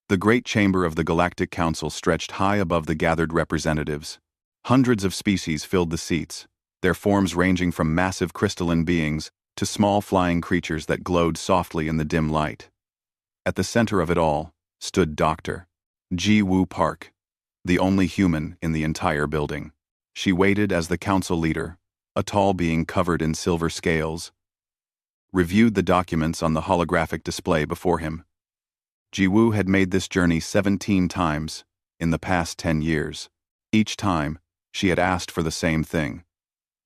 The great chamber of the Galactic Council stretched high above the gathered representatives. Hundreds of species filled the seats, their forms ranging from massive crystalline beings to small flying creatures that glowed softly in the dim light. At the center of it all stood Dr. Ji-Woo Park, the only human in the entire building. She waited as the council leader, a tall being covered in silver scales, reviewed the documents on the holographic display before him. Ji-Woo had made this journey 17 times in the past 10 years. Each time, she had asked for the same thing.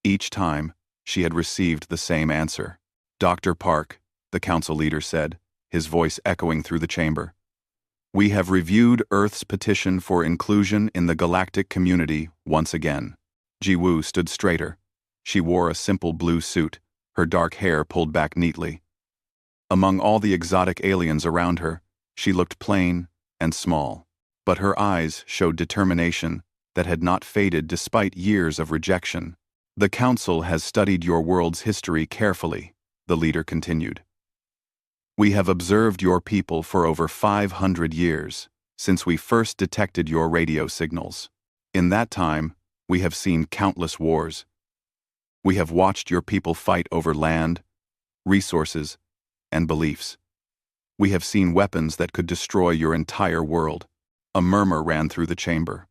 Each time, she had received the same answer. Dr. Park, the council leader said, his voice echoing through the chamber. We have reviewed Earth's petition for inclusion in the galactic community once again. Ji-Woo stood straighter. She wore a simple blue suit, her dark hair pulled back neatly. Among all the exotic aliens around her, she looked plain and small, but her eyes showed determination that had not faded despite years of rejection. The Council has studied your world's history carefully, the leader continued. We have observed your people for over 500 years, since we first detected your radio signals. In that time, we have seen countless wars. We have watched your people fight over land, resources, and beliefs. We have seen weapons that could destroy your entire world. A murmur ran through the chamber.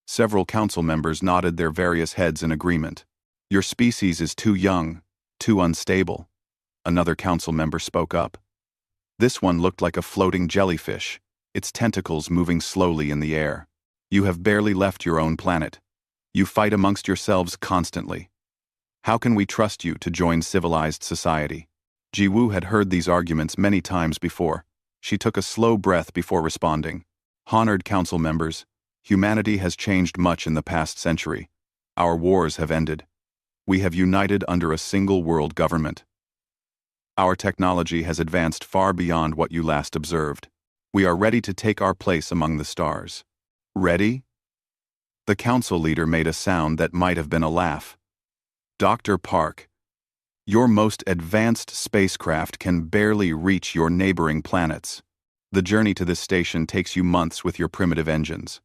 Several council members nodded their various heads in agreement. Your species is too young, too unstable. Another council member spoke up. This one looked like a floating jellyfish, its tentacles moving slowly in the air. You have barely left your own planet. You fight amongst yourselves constantly. How can we trust you to join civilized society? Ji-Woo had heard these arguments many times before. She took a slow breath before responding. Honored council members, humanity has changed much in the past century. Our wars have ended. We have united under a single world government. Our technology has advanced far beyond what you last observed. We are ready to take our place among the stars. Ready? The council leader made a sound that might have been a laugh. Dr. Park, your most advanced spacecraft can barely reach your neighboring planets. The journey to this station takes you months with your primitive engines.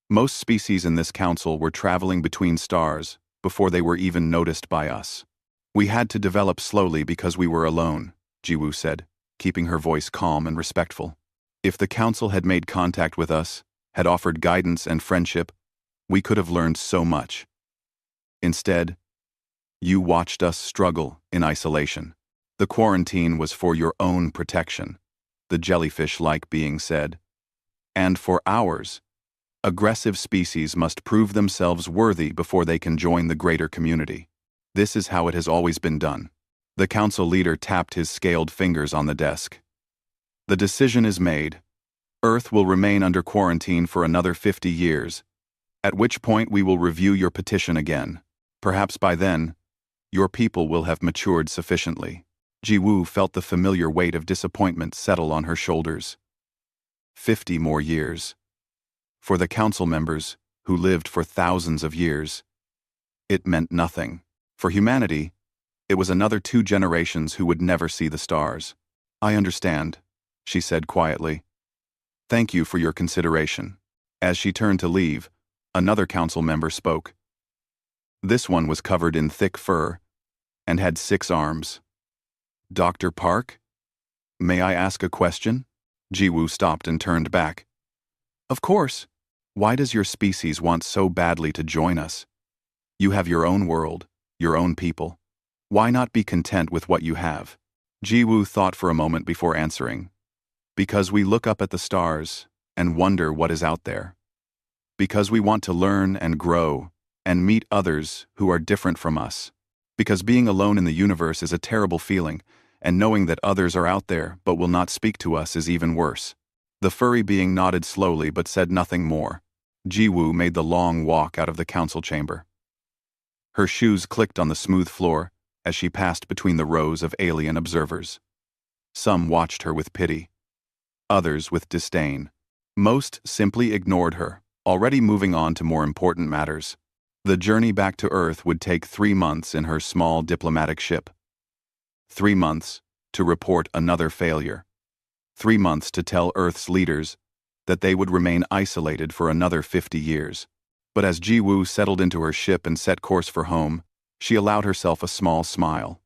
Most species in this council were traveling between stars before they were even noticed by us. We had to develop slowly because we were alone, Ji-Woo said, keeping her voice calm and respectful. If the council had made contact with us, had offered guidance and friendship, we could have learned so much. Instead, you watched us struggle in isolation. The quarantine was for your own protection, the jellyfish-like being said. And for ours, aggressive species must prove themselves worthy before they can join the greater community. This is how it has always been done. The council leader tapped his scaled fingers on the desk. The decision is made. Earth will remain under quarantine for another 50 years, at which point we will review your petition again. Perhaps by then, your people will have matured sufficiently. Ji-Woo felt the familiar weight of disappointment settle on her shoulders. 50 more years. For the council members, who lived for thousands of years, it meant nothing. For humanity, it was another 2 generations who would never see the stars. I understand, she said quietly. Thank you for your consideration. As she turned to leave, another council member spoke. This one was covered in thick fur and had 6 arms. Dr. Park? May I ask a question? Ji-Woo stopped and turned back. Of course. Why does your species want so badly to join us? You have your own world, your own people. Why not be content with what you have? Ji-Woo thought for a moment before answering. Because we look up at the stars and wonder what is out there. Because we want to learn and grow and meet others who are different from us. Because being alone in the universe is a terrible feeling, and knowing that others are out there but will not speak to us is even worse. The furry being nodded slowly but said nothing more. Ji-Woo made the long walk out of the council chamber. Her shoes clicked on the smooth floor as she passed between the rows of alien observers. Some watched her with pity. Others with disdain. Most simply ignored her, already moving on to more important matters. The journey back to Earth would take 3 months in her small diplomatic ship. 3 months to report another failure. 3 months to tell Earth's leaders that they would remain isolated for another 50 years. But as Ji-woo settled into her ship and set course for home, she allowed herself a small smile.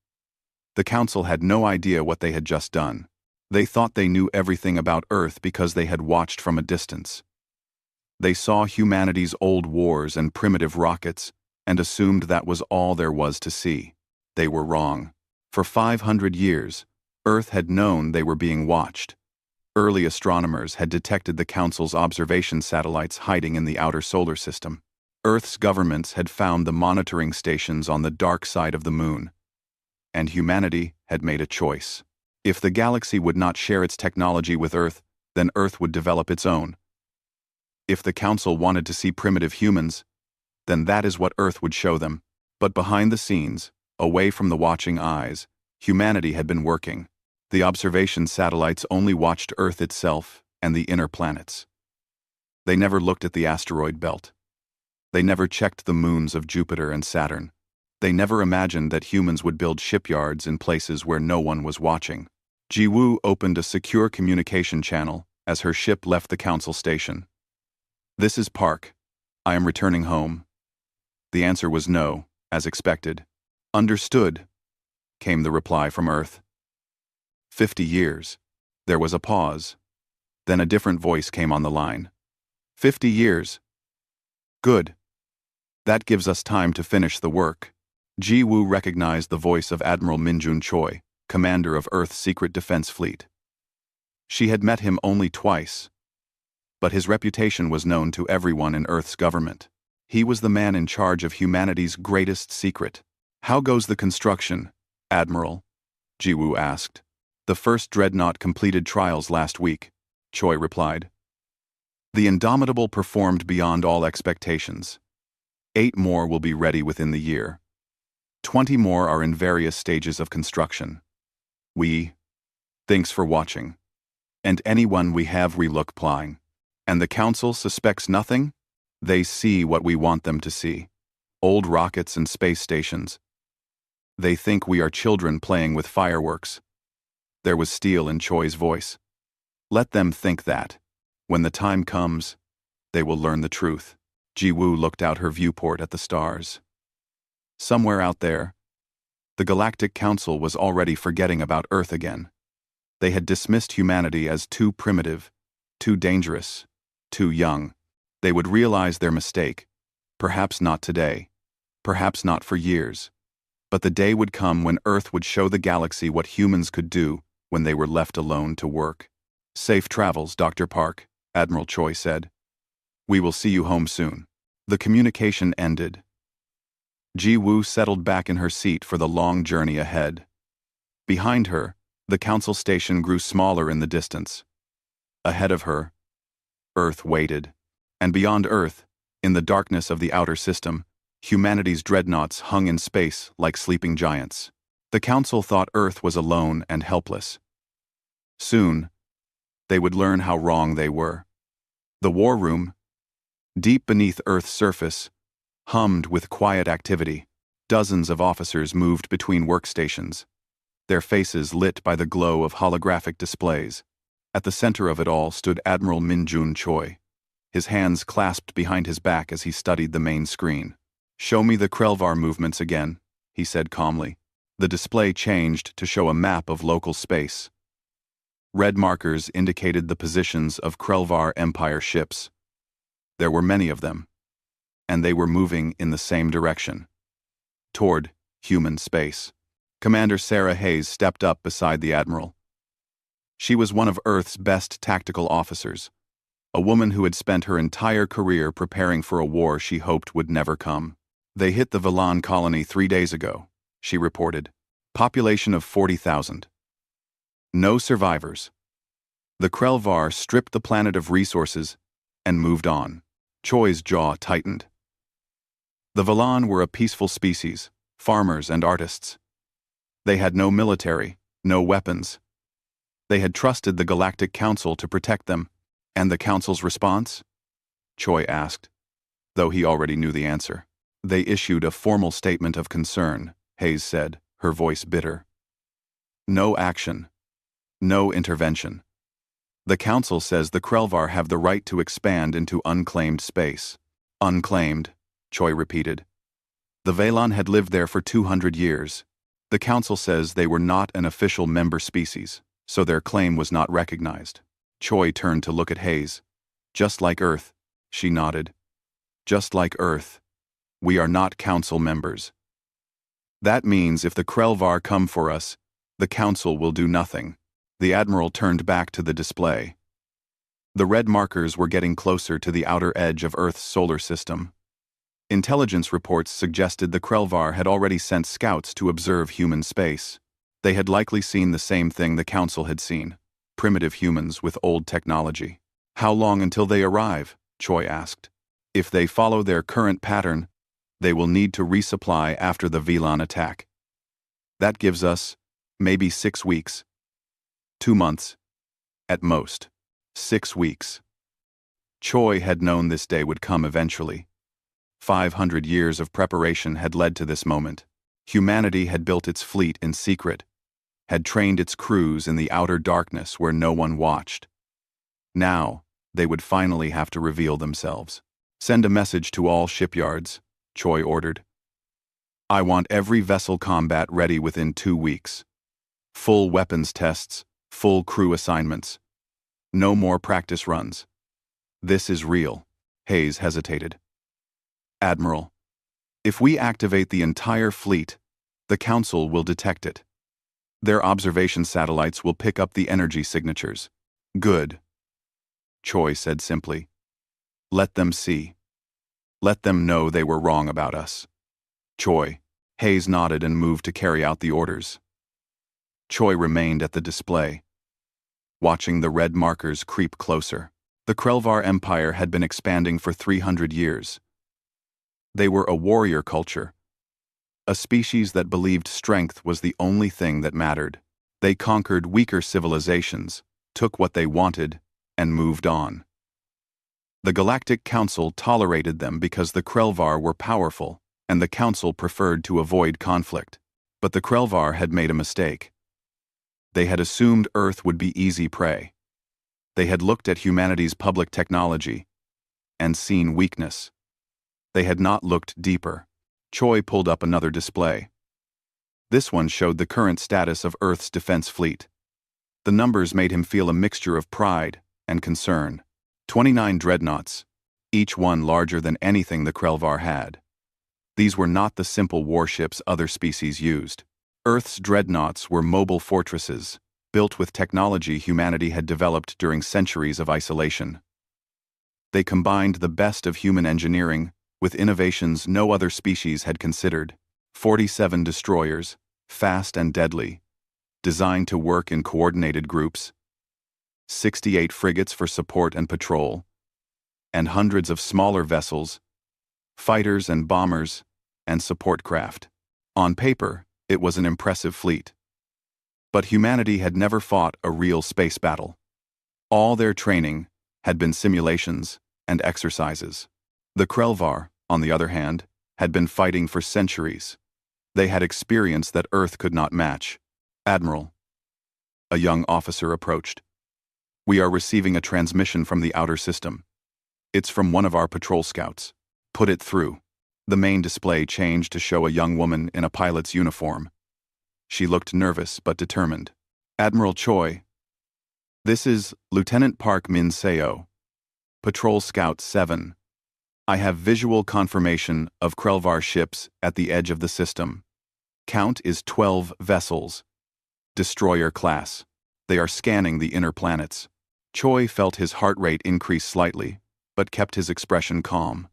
The Council had no idea what they had just done. They thought they knew everything about Earth because they had watched from a distance. They saw humanity's old wars and primitive rockets and assumed that was all there was to see. They were wrong. For 500 years, Earth had known they were being watched. Early astronomers had detected the Council's observation satellites hiding in the outer solar system. Earth's governments had found the monitoring stations on the dark side of the moon. And humanity had made a choice. If the galaxy would not share its technology with Earth, then Earth would develop its own. If the Council wanted to see primitive humans, then that is what Earth would show them. But behind the scenes, away from the watching eyes, humanity had been working. The observation satellites only watched Earth itself and the inner planets. They never looked at the asteroid belt. They never checked the moons of Jupiter and Saturn. They never imagined that humans would build shipyards in places where no one was watching. Ji-woo opened a secure communication channel as her ship left the Council station. "This is Park. I am returning home." The answer was no, as expected. "Understood," came the reply from Earth. 50 years. There was a pause. Then a different voice came on the line. 50 years. Good. That gives us time to finish the work. Ji-woo recognized the voice of Admiral Minjun Choi, commander of Earth's secret defense fleet. She had met him only twice, but his reputation was known to everyone in Earth's government. He was the man in charge of humanity's greatest secret. "How goes the construction, Admiral?" Ji-woo asked. "The first Dreadnought completed trials last week," Choi replied. "The Indomitable performed beyond all expectations. 8 more will be ready within the year. 20 more are in various stages of construction. Thanks for watching. And anyone we have relook plying. And the Council suspects nothing? They see what we want them to see. Old rockets and space stations. They think we are children playing with fireworks." There was steel in Choi's voice. "Let them think that. When the time comes, they will learn the truth." Ji-woo looked out her viewport at the stars. Somewhere out there, the Galactic Council was already forgetting about Earth again. They had dismissed humanity as too primitive, too dangerous, too young. They would realize their mistake. Perhaps not today. Perhaps not for years. But the day would come when Earth would show the galaxy what humans could do when they were left alone to work. "Safe travels, Dr. Park," Admiral Choi said. "We will see you home soon." The communication ended. Ji-woo settled back in her seat for the long journey ahead. Behind her, the Council station grew smaller in the distance. Ahead of her, Earth waited. And beyond Earth, in the darkness of the outer system, humanity's dreadnoughts hung in space like sleeping giants. The Council thought Earth was alone and helpless. Soon, they would learn how wrong they were. The war room, deep beneath Earth's surface, hummed with quiet activity. Dozens of officers moved between workstations, their faces lit by the glow of holographic displays. At the center of it all stood Admiral Minjun Choi, his hands clasped behind his back as he studied the main screen. "Show me the Krelvar movements again," he said calmly. The display changed to show a map of local space. Red markers indicated the positions of Krelvar Empire ships. There were many of them, and they were moving in the same direction, toward human space. Commander Sarah Hayes stepped up beside the Admiral. She was one of Earth's best tactical officers, a woman who had spent her entire career preparing for a war she hoped would never come. "They hit the Velan colony 3 days ago," she reported. "Population of 40,000. No survivors. The Krelvar stripped the planet of resources and moved on." Choi's jaw tightened. The Velan were a peaceful species, farmers and artists. They had no military, no weapons. They had trusted the Galactic Council to protect them. "And the Council's response?" Choi asked, though he already knew the answer. "They issued a formal statement of concern," Hayes said, her voice bitter. "No action. No intervention. The Council says the Krelvar have the right to expand into unclaimed space. Unclaimed, Choi repeated. The Velan had lived there for 200 years. The Council says they were not an official member species, so their claim was not recognized. Choi turned to look at Hayes. Just like Earth, she nodded. Just like Earth. We are not Council members. That means if the Krelvar come for us, the Council will do nothing. The Admiral turned back to the display. The red markers were getting closer to the outer edge of Earth's solar system. Intelligence reports suggested the Krelvar had already sent scouts to observe human space. They had likely seen the same thing the Council had seen: primitive humans with old technology. How long until they arrive? Choi asked. If they follow their current pattern, they will need to resupply after the Velan attack. That gives us, maybe 6 weeks. 2 months. At most. 6 weeks. Choi had known this day would come eventually. 500 years of preparation had led to this moment. Humanity had built its fleet in secret, had trained its crews in the outer darkness where no one watched. Now, they would finally have to reveal themselves. Send a message to all shipyards, Choi ordered. I want every vessel combat ready within 2 weeks. Full weapons tests, full crew assignments. No more practice runs. This is real. Hayes hesitated. Admiral, if we activate the entire fleet, the Council will detect it. Their observation satellites will pick up the energy signatures. Good. Choi said simply. Let them see. Let them know they were wrong about us. Choi. Hayes nodded and moved to carry out the orders. Choi remained at the display, watching the red markers creep closer. The Krelvar Empire had been expanding for 300 years. They were a warrior culture, a species that believed strength was the only thing that mattered. They conquered weaker civilizations, took what they wanted, and moved on. The Galactic Council tolerated them because the Krelvar were powerful, and the Council preferred to avoid conflict. But the Krelvar had made a mistake. They had assumed Earth would be easy prey. They had looked at humanity's public technology and seen weakness. They had not looked deeper. Choi pulled up another display. This one showed the current status of Earth's defense fleet. The numbers made him feel a mixture of pride and concern. 29 dreadnoughts, each one larger than anything the Krelvar had. These were not the simple warships other species used. Earth's dreadnoughts were mobile fortresses, built with technology humanity had developed during centuries of isolation. They combined the best of human engineering with innovations no other species had considered. 47 destroyers, fast and deadly, designed to work in coordinated groups. 68 frigates for support and patrol, and hundreds of smaller vessels, fighters and bombers, and support craft. On paper, it was an impressive fleet. But humanity had never fought a real space battle. All their training had been simulations and exercises. The Krelvar, on the other hand, had been fighting for centuries. They had experience that Earth could not match. Admiral. A young officer approached. We are receiving a transmission from the outer system. It's from one of our patrol scouts. Put it through. The main display changed to show a young woman in a pilot's uniform. She looked nervous but determined. Admiral Choi. This is Lieutenant Park Min Seo, Patrol Scout 7. I have visual confirmation of Krelvar ships at the edge of the system. Count is 12 vessels. Destroyer class. They are scanning the inner planets. Choi felt his heart rate increase slightly, but kept his expression calm.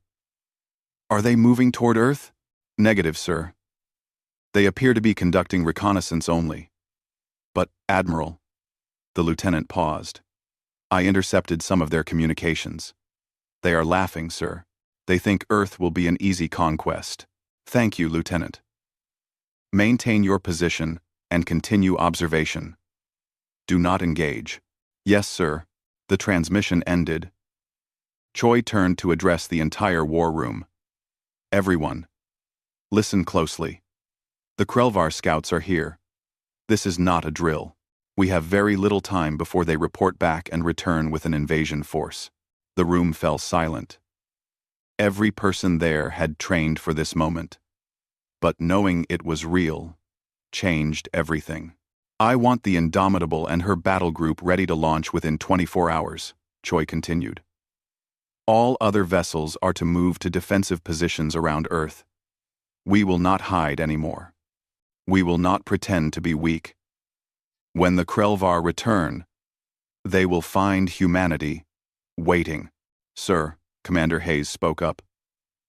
Are they moving toward Earth? Negative, sir. They appear to be conducting reconnaissance only. But, Admiral, the lieutenant paused. I intercepted some of their communications. They are laughing, sir. They think Earth will be an easy conquest. Thank you, Lieutenant. Maintain your position and continue observation. Do not engage. Yes, sir. The transmission ended. Choi turned to address the entire war room. Everyone, listen closely. The Krelvar scouts are here. This is not a drill. We have very little time before they report back and return with an invasion force. The room fell silent. Every person there had trained for this moment. But knowing it was real changed everything. I want the Indomitable and her battle group ready to launch within 24 hours, Choi continued. All other vessels are to move to defensive positions around Earth. We will not hide anymore. We will not pretend to be weak. When the Krelvar return, they will find humanity waiting. Sir, Commander Hayes spoke up.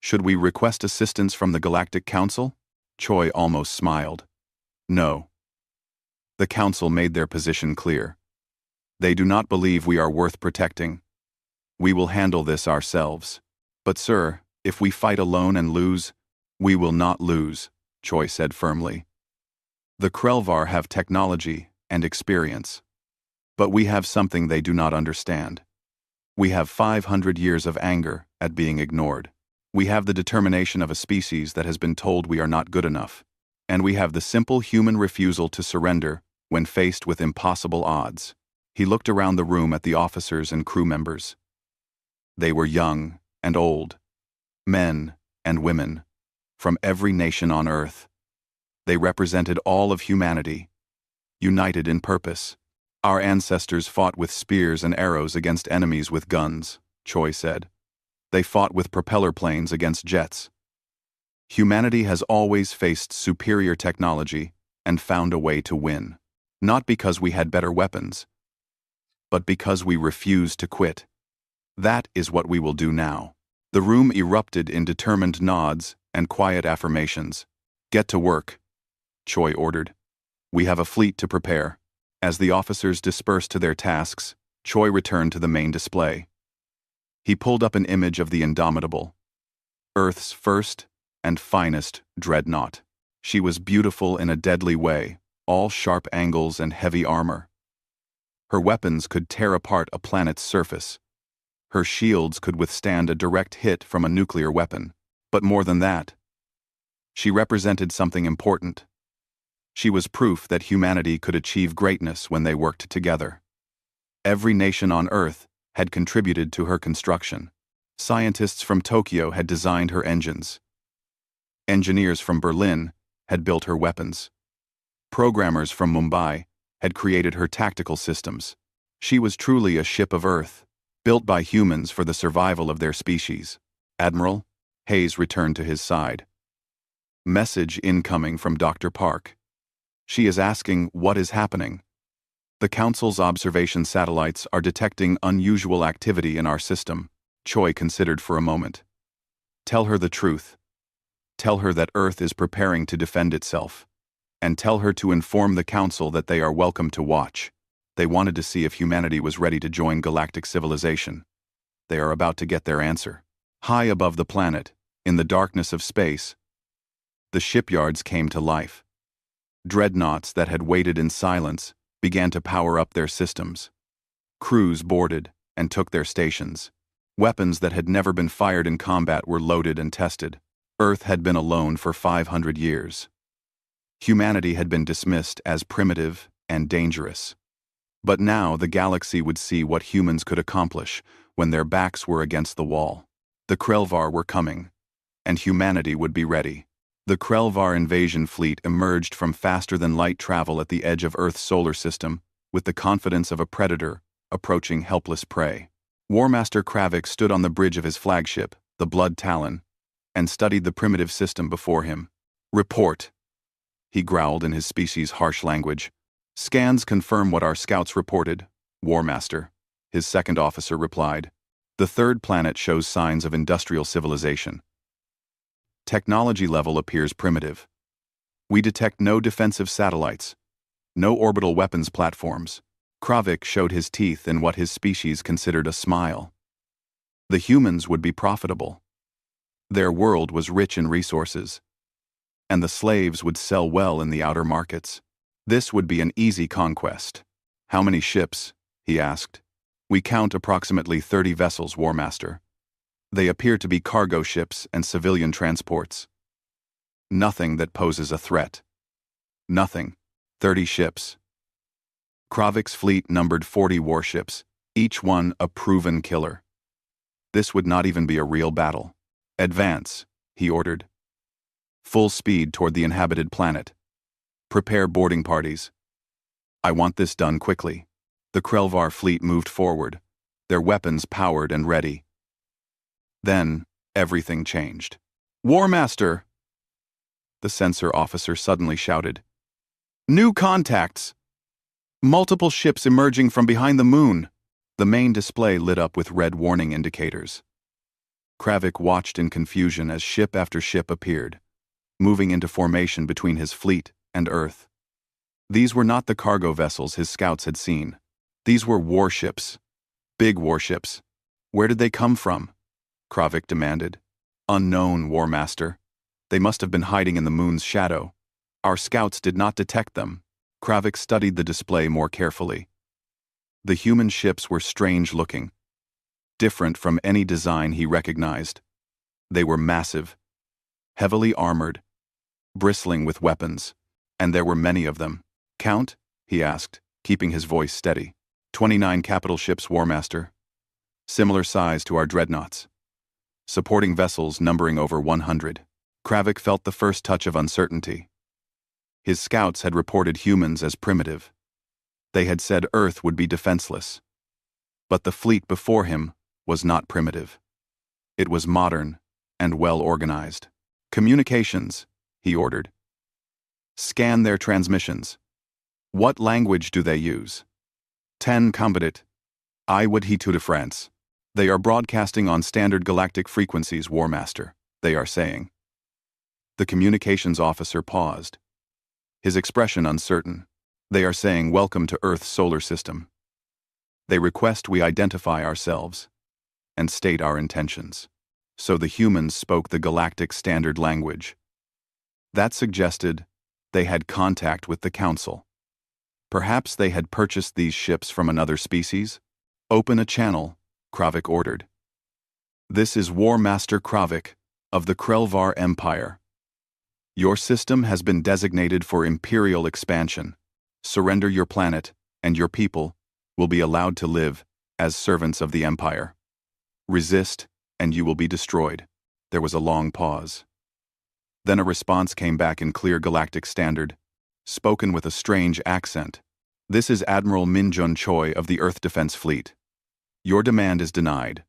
Should we request assistance from the Galactic Council? Choi almost smiled. No. The Council made their position clear. They do not believe we are worth protecting. We will handle this ourselves. But sir, if we fight alone and lose, we will not lose, Choi said firmly. The Krelvar have technology and experience. But we have something they do not understand. We have 500 years of anger at being ignored. We have the determination of a species that has been told we are not good enough. And we have the simple human refusal to surrender when faced with impossible odds. He looked around the room at the officers and crew members. They were young and old, men and women, from every nation on Earth. They represented all of humanity, united in purpose. Our ancestors fought with spears and arrows against enemies with guns, Choi said. They fought with propeller planes against jets. Humanity has always faced superior technology and found a way to win. Not because we had better weapons, but because we refused to quit. That is what we will do now. The room erupted in determined nods and quiet affirmations. Get to work, Choi ordered. We have a fleet to prepare. As the officers dispersed to their tasks, Choi returned to the main display. He pulled up an image of the Indomitable, Earth's first and finest dreadnought. She was beautiful in a deadly way, all sharp angles and heavy armor. Her weapons could tear apart a planet's surface. Her shields could withstand a direct hit from a nuclear weapon. But more than that, she represented something important. She was proof that humanity could achieve greatness when they worked together. Every nation on Earth had contributed to her construction. Scientists from Tokyo had designed her engines. Engineers from Berlin had built her weapons. Programmers from Mumbai had created her tactical systems. She was truly a ship of Earth, built by humans for the survival of their species. Admiral, Hayes returned to his side. Message incoming from Dr. Park. She is asking what is happening. The Council's observation satellites are detecting unusual activity in our system. Choi considered for a moment. Tell her the truth. Tell her that Earth is preparing to defend itself. And tell her to inform the Council that they are welcome to watch. They wanted to see if humanity was ready to join galactic civilization. They are about to get their answer. High above the planet, in the darkness of space, the shipyards came to life. Dreadnoughts that had waited in silence began to power up their systems. Crews boarded and took their stations. Weapons that had never been fired in combat were loaded and tested. Earth had been alone for 500 years. Humanity had been dismissed as primitive and dangerous. But now the galaxy would see what humans could accomplish when their backs were against the wall. The Krelvar were coming, and humanity would be ready. The Krelvar invasion fleet emerged from faster-than-light travel at the edge of Earth's solar system with the confidence of a predator approaching helpless prey. Warmaster Kravik stood on the bridge of his flagship, the Blood Talon, and studied the primitive system before him. Report, he growled in his species' harsh language. Scans confirm what our scouts reported, Warmaster, his second officer replied. The third planet shows signs of industrial civilization. Technology level appears primitive. We detect no defensive satellites, no orbital weapons platforms. Kravik showed his teeth in what his species considered a smile. The humans would be profitable. Their world was rich in resources, and the slaves would sell well in the outer markets. This would be an easy conquest. How many ships? He asked. We count approximately 30 vessels, Warmaster. They appear to be cargo ships and civilian transports. Nothing that poses a threat. Nothing. 30 ships. Kravik's fleet numbered 40 warships, each one a proven killer. This would not even be a real battle. Advance, he ordered. Full speed toward the inhabited planet. Prepare boarding parties. I want this done quickly. The Krelvar fleet moved forward, their weapons powered and ready. Then, everything changed. War Master! The sensor officer suddenly shouted. New contacts! Multiple ships emerging from behind the moon. The main display lit up with red warning indicators. Kravik watched in confusion as ship after ship appeared, moving into formation between his fleet and Earth. These were not the cargo vessels his scouts had seen. These were warships. Big warships. Where did they come from? Kravik demanded. Unknown, War Master. They must have been hiding in the moon's shadow. Our scouts did not detect them. Kravik studied the display more carefully. The human ships were strange-looking, different from any design he recognized. They were massive, heavily armored, bristling with weapons, and there were many of them. Count? He asked, keeping his voice steady. 29 capital ships, War Master. Similar size to our dreadnoughts. Supporting vessels numbering over 100. Kravik felt the first touch of uncertainty. His scouts had reported humans as primitive. They had said Earth would be defenseless. But the fleet before him was not primitive. It was modern and well-organized. Communications, he ordered. Scan their transmissions. What language do they use? 10 combatit. I would he to France. They are broadcasting on standard galactic frequencies, War Master, they are saying. The communications officer paused, his expression uncertain. They are saying welcome to Earth's solar system. They request we identify ourselves and state our intentions. So the humans spoke the galactic standard language. That suggested they had contact with the Council. Perhaps they had purchased these ships from another species? Open a channel, Kravik ordered. This is War Master Kravik of the Krelvar Empire. Your system has been designated for imperial expansion. Surrender your planet, and your people will be allowed to live as servants of the Empire. Resist, and you will be destroyed. There was a long pause. Then a response came back in clear galactic standard, spoken with a strange accent. This is Admiral Minjun Choi of the Earth Defense Fleet. Your demand is denied.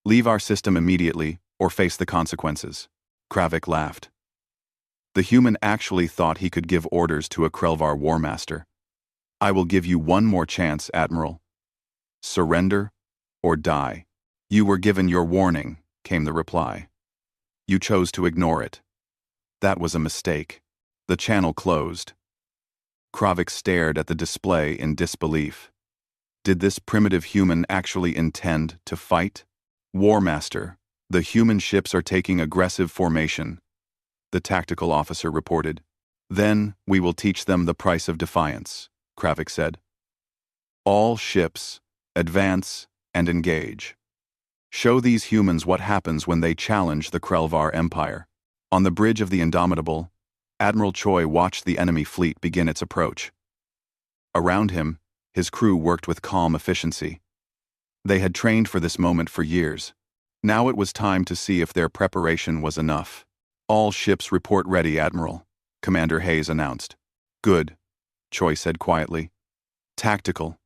Leave our system immediately, or face the consequences. Kravik laughed. The human actually thought he could give orders to a Krelvar War Master. I will give you one more chance, Admiral. Surrender or die. You were given your warning, came the reply. You chose to ignore it. That was a mistake. The channel closed. Kravik stared at the display in disbelief. Did this primitive human actually intend to fight? War Master, the human ships are taking aggressive formation, the tactical officer reported. Then we will teach them the price of defiance, Kravik said. All ships, advance and engage. Show these humans what happens when they challenge the Krelvar Empire. On the bridge of the Indomitable, Admiral Choi watched the enemy fleet begin its approach. Around him, his crew worked with calm efficiency. They had trained for this moment for years. Now it was time to see if their preparation was enough. All ships report ready, Admiral, Commander Hayes announced. Good, Choi said quietly. Tactical.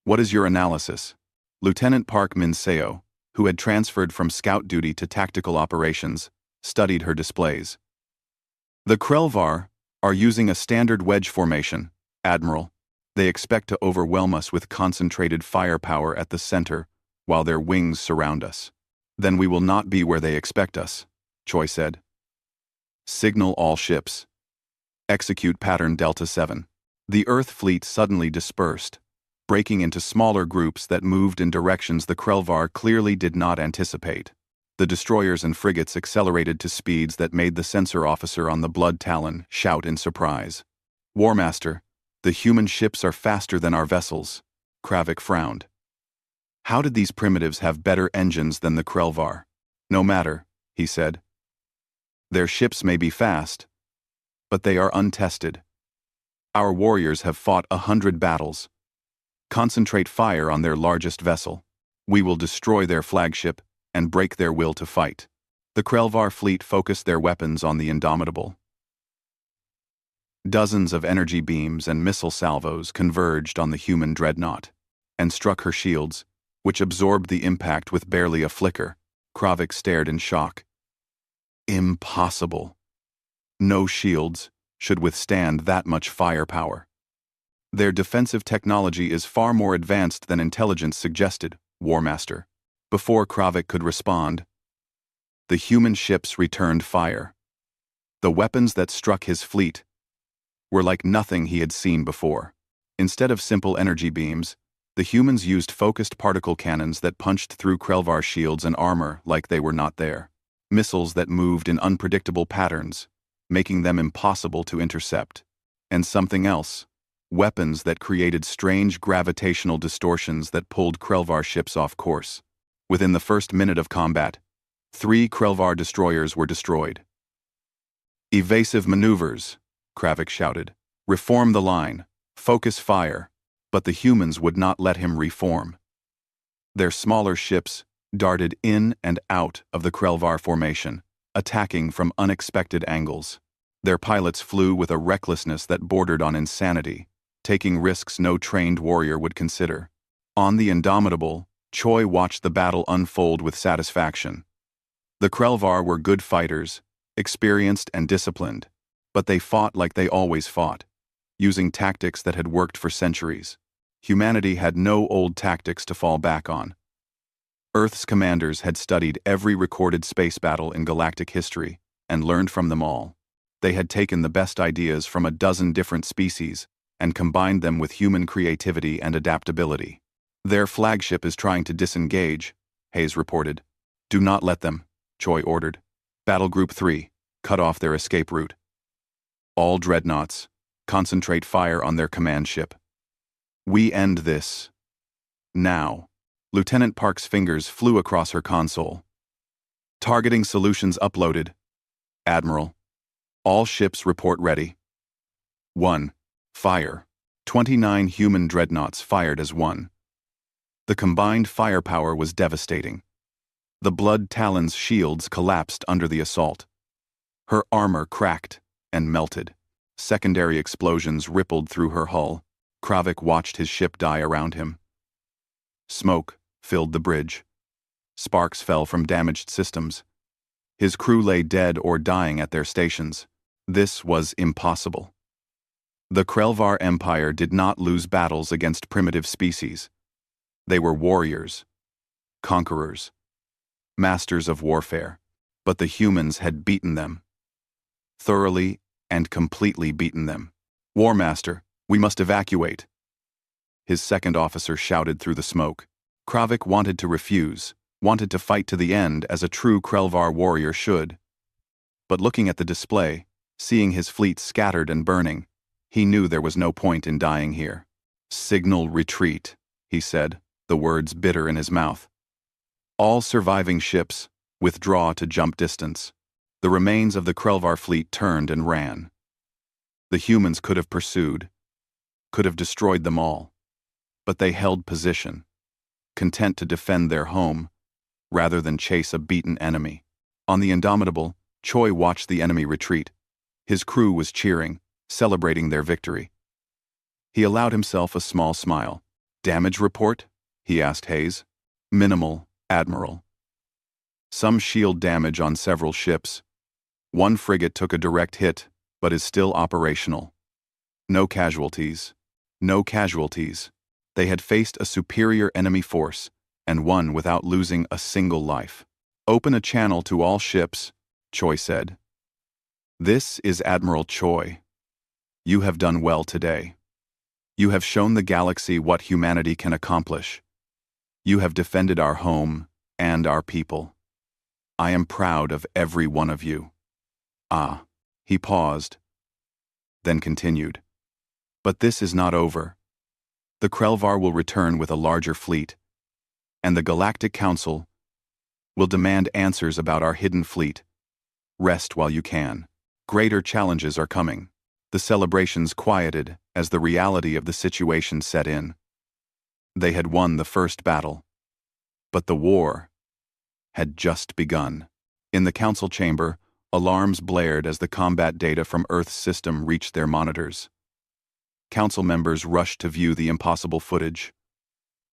What is your analysis? Lieutenant Park Min-seo, who had transferred from scout duty to tactical operations, studied her displays. The Krelvar are using a standard wedge formation, Admiral. They expect to overwhelm us with concentrated firepower at the center while their wings surround us. Then we will not be where they expect us, Choi said. Signal all ships. Execute pattern Delta 7. The Earth fleet suddenly dispersed, breaking into smaller groups that moved in directions the Krelvar clearly did not anticipate. The destroyers and frigates accelerated to speeds that made the sensor officer on the Blood Talon shout in surprise. War Master, the human ships are faster than our vessels. Kravik frowned. How did these primitives have better engines than the Krelvar? No matter, he said. Their ships may be fast, but they are untested. Our warriors have fought 100 battles, Concentrate fire on their largest vessel. We will destroy their flagship and break their will to fight. The Krelvar fleet focused their weapons on the Indomitable. Dozens of energy beams and missile salvos converged on the human dreadnought and struck her shields, which absorbed the impact with barely a flicker. Kravik stared in shock. Impossible. No shields should withstand that much firepower. Their defensive technology is far more advanced than intelligence suggested, Warmaster. Before Kravik could respond, the human ships returned fire. The weapons that struck his fleet were like nothing he had seen before. Instead of simple energy beams, the humans used focused particle cannons that punched through Krelvar shields and armor like they were not there. Missiles that moved in unpredictable patterns, making them impossible to intercept. And something else. Weapons that created strange gravitational distortions that pulled Krelvar ships off course. Within the first minute of combat, 3 Krelvar destroyers were destroyed. Evasive maneuvers, Kravik shouted. Reform the line. Focus fire. But the humans would not let him reform. Their smaller ships darted in and out of the Krelvar formation, attacking from unexpected angles. Their pilots flew with a recklessness that bordered on insanity, taking risks no trained warrior would consider. On the Indomitable, Choi watched the battle unfold with satisfaction. The Krelvar were good fighters, experienced and disciplined, but they fought like they always fought, using tactics that had worked for centuries. Humanity had no old tactics to fall back on. Earth's commanders had studied every recorded space battle in galactic history and learned from them all. They had taken the best ideas from a dozen different species and combined them with human creativity and adaptability. Their flagship is trying to disengage, Hayes reported. Do not let them, Choi ordered. Battle Group 3, cut off their escape route. All dreadnoughts, concentrate fire on their command ship. We end this. Now. Lieutenant Park's fingers flew across her console. Targeting solutions uploaded. Admiral. All ships report ready. 1. Fire. 29 human dreadnoughts fired as one. The combined firepower was devastating. The Blood Talon's shields collapsed under the assault. Her armor cracked and melted. Secondary explosions rippled through her hull. Kravik watched his ship die around him. Smoke filled the bridge. Sparks fell from damaged systems. His crew lay dead or dying at their stations. This was impossible. The Krelvar Empire did not lose battles against primitive species. They were warriors, conquerors, masters of warfare. But the humans had beaten them. Thoroughly and completely beaten them. Warmaster, we must evacuate. His second officer shouted through the smoke. Kravik wanted to refuse, wanted to fight to the end as a true Krelvar warrior should. But looking at the display, seeing his fleet scattered and burning, he knew there was no point in dying here. Signal retreat, he said, the words bitter in his mouth. All surviving ships, withdraw to jump distance. The remains of the Krelvar fleet turned and ran. The humans could have pursued, could have destroyed them all. But they held position, content to defend their home, rather than chase a beaten enemy. On the Indomitable, Choi watched the enemy retreat. His crew was cheering, celebrating their victory. He allowed himself a small smile. Damage report? He asked Hayes. Minimal, Admiral. Some shield damage on several ships. One frigate took a direct hit, but is still operational. No casualties. No casualties. They had faced a superior enemy force and won without losing a single life. Open a channel to all ships, Choi said. This is Admiral Choi. You have done well today. You have shown the galaxy what humanity can accomplish. You have defended our home and our people. I am proud of every one of you. Ah, he paused, then continued. But this is not over. The Krelvar will return with a larger fleet, and the Galactic Council will demand answers about our hidden fleet. Rest while you can. Greater challenges are coming. The celebrations quieted as the reality of the situation set in. They had won the first battle. But the war had just begun. In the council chamber, alarms blared as the combat data from Earth's system reached their monitors. Council members rushed to view the impossible footage.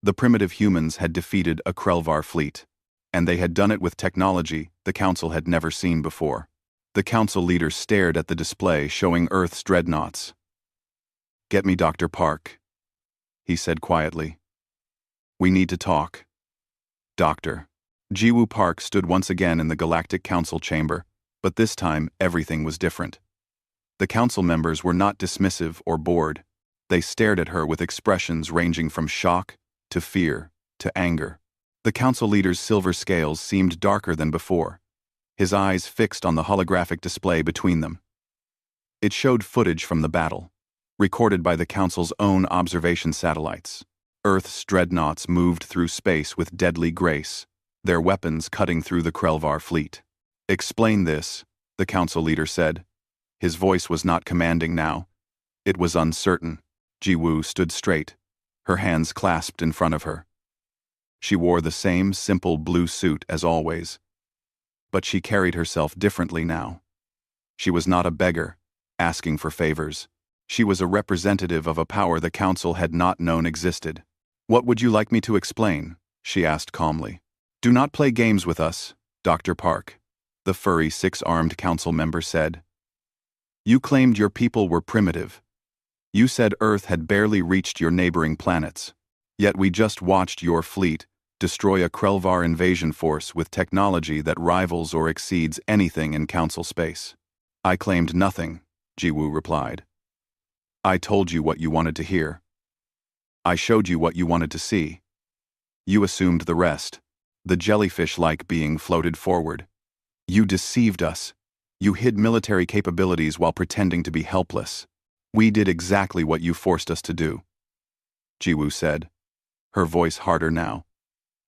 The primitive humans had defeated a Krelvar fleet, and they had done it with technology the council had never seen before. The council leader stared at the display showing Earth's dreadnoughts. "Get me Dr. Park," he said quietly. "We need to talk." Dr. Jiwoo Park stood once again in the Galactic Council chamber, but this time everything was different. The council members were not dismissive or bored. They stared at her with expressions ranging from shock to fear to anger. The council leader's silver scales seemed darker than before, his eyes fixed on the holographic display between them. It showed footage from the battle, recorded by the council's own observation satellites. Earth's dreadnoughts moved through space with deadly grace, their weapons cutting through the Krelvar fleet. "Explain this," the council leader said. His voice was not commanding now. It was uncertain. Jiwoo stood straight, her hands clasped in front of her. She wore the same simple blue suit as always. But she carried herself differently now. She was not a beggar, asking for favors. She was a representative of a power the council had not known existed. "What would you like me to explain?" she asked calmly. "Do not play games with us, Dr. Park," the furry six-armed council member said. "You claimed your people were primitive. You said Earth had barely reached your neighboring planets. Yet we just watched your fleet destroy a Krelvar invasion force with technology that rivals or exceeds anything in council space." "I claimed nothing," Jiwoo replied. "I told you what you wanted to hear. I showed you what you wanted to see. You assumed the rest." The jellyfish-like being floated forward. "You deceived us. You hid military capabilities while pretending to be helpless. We did exactly what you forced us to do," Jiwoo said, her voice harder now.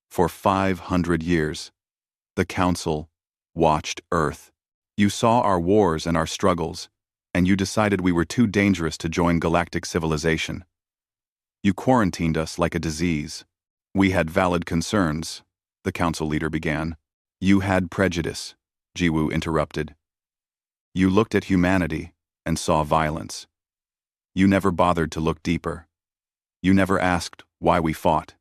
"For 500 years, the Council watched Earth. You saw our wars and our struggles, and you decided we were too dangerous to join galactic civilization. You quarantined us like a disease. We had valid concerns," the council leader began. "You had prejudice," Jiwoo interrupted. "You looked at humanity and saw violence. You never bothered to look deeper. You never asked why we fought.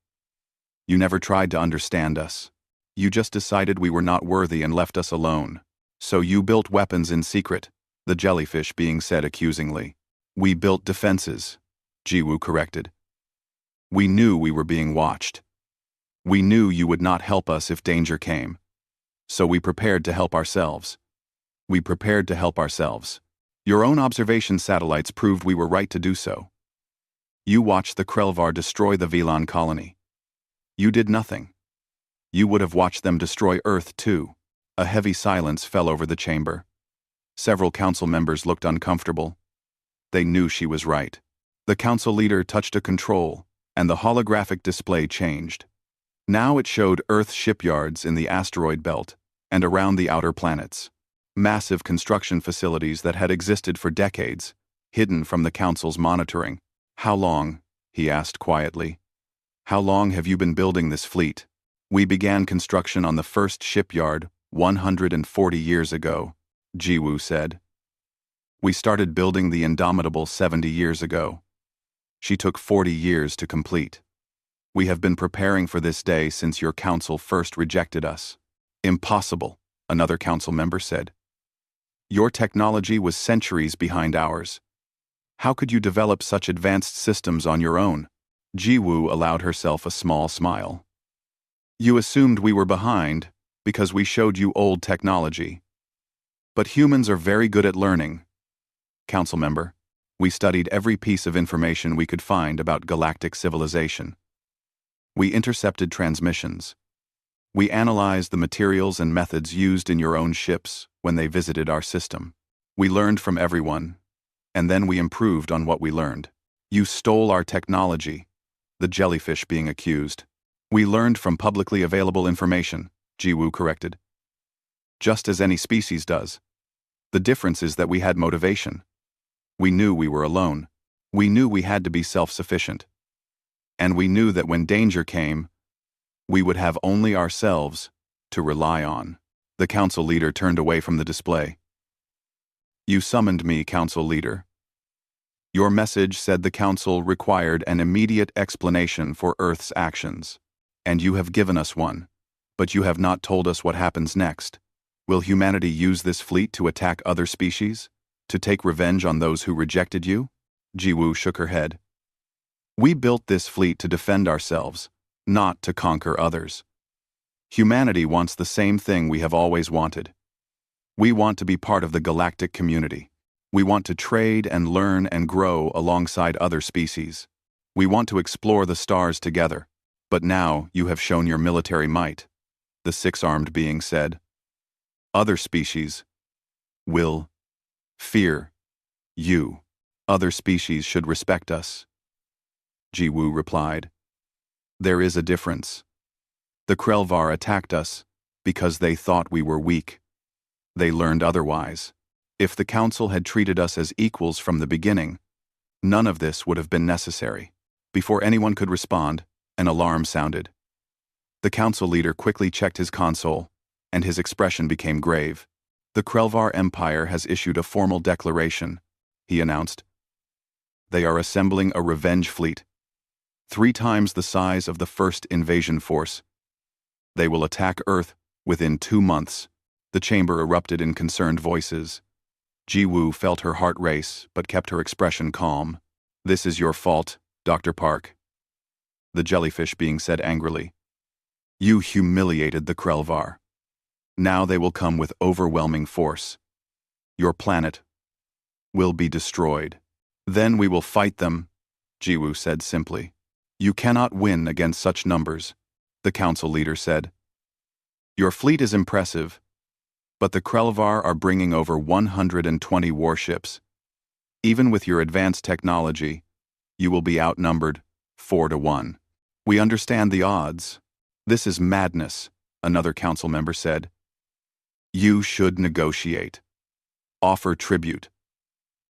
You never tried to understand us. You just decided we were not worthy and left us alone. So you built weapons in secret," the jellyfish being said accusingly. "We built defenses," Jiwoo corrected. "We knew we were being watched. We knew you would not help us if danger came. So we prepared to help ourselves. We prepared to help ourselves. Your own observation satellites proved we were right to do so. You watched the Krelvar destroy the Velan colony. You did nothing. You would have watched them destroy Earth too." A heavy silence fell over the chamber. Several council members looked uncomfortable. They knew she was right. The council leader touched a control, and the holographic display changed. Now it showed Earth shipyards in the asteroid belt and around the outer planets. Massive construction facilities that had existed for decades, hidden from the council's monitoring. "How long?" he asked quietly. "How long have you been building this fleet?" "We began construction on the first shipyard 140 years ago," Jiwoo said. "We started building the Indomitable 70 years ago. She took 40 years to complete. We have been preparing for this day since your council first rejected us." "Impossible," another council member said. "Your technology was centuries behind ours. How could you develop such advanced systems on your own?" Jiwoo allowed herself a small smile. "You assumed we were behind because we showed you old technology. But humans are very good at learning. Council member, we studied every piece of information we could find about galactic civilization. We intercepted transmissions. We analyzed the materials and methods used in your own ships when they visited our system. We learned from everyone, and then we improved on what we learned. You stole our technology," the jellyfish being accused. "We learned from publicly available information," Jiwoo corrected. "Just as any species does. The difference is that we had motivation. We knew we were alone. We knew we had to be self-sufficient. And we knew that when danger came, we would have only ourselves to rely on. The council leader turned away from the display. You summoned me, council leader. Your message said the council required an immediate explanation for Earth's actions. And you have given us one. But you have not told us what happens next. Will humanity use this fleet to attack other species? To take revenge on those who rejected you? Jiwoo shook her head. We built this fleet to defend ourselves, not to conquer others. Humanity wants the same thing we have always wanted. We want to be part of the galactic community. We want to trade and learn and grow alongside other species. We want to explore the stars together. But now you have shown your military might, the six-armed being said. Other species will fear you. Other species should respect us. Jiwoo replied. There is a difference. The Krelvar attacked us because they thought we were weak. They learned otherwise. If the council had treated us as equals from the beginning, none of this would have been necessary. Before anyone could respond, an alarm sounded. The council leader quickly checked his console, and his expression became grave. The Krelvar Empire has issued a formal declaration, he announced. They are assembling a revenge fleet, 3 times the size of the first invasion force. They will attack Earth within 2 months. The chamber erupted in concerned voices. Jiwoo felt her heart race, but kept her expression calm. This is your fault, Dr. Park. The jellyfish being said angrily. You humiliated the Krelvar. Now they will come with overwhelming force. Your planet will be destroyed. Then we will fight them, Jiwoo said simply. You cannot win against such numbers, the council leader said. Your fleet is impressive, but the Krelvar are bringing over 120 warships. Even with your advanced technology, you will be outnumbered 4-1. We understand the odds. This is madness, another council member said. You should negotiate. Offer tribute.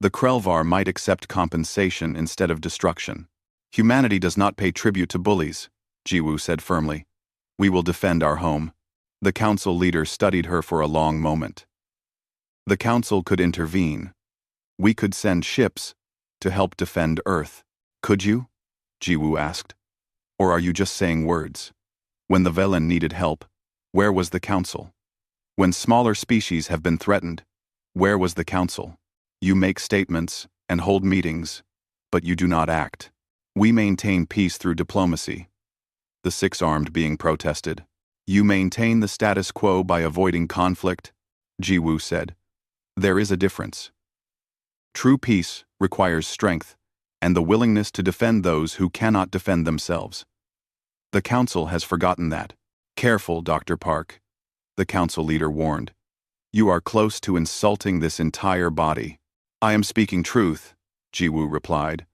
The Krelvar might accept compensation instead of destruction. Humanity does not pay tribute to bullies, Jiwoo said firmly. We will defend our home. The council leader studied her for a long moment. The council could intervene. We could send ships to help defend Earth. Could you? Jiwoo asked. Or are you just saying words? When the Velen needed help, where was the council? When smaller species have been threatened, where was the council? You make statements and hold meetings, but you do not act. We maintain peace through diplomacy. The six-armed being protested. You maintain the status quo by avoiding conflict, Jiwoo said. There is a difference. True peace requires strength and the willingness to defend those who cannot defend themselves. The council has forgotten that. Careful, Dr. Park, the council leader warned. You are close to insulting this entire body. I am speaking truth, Jiwoo replied.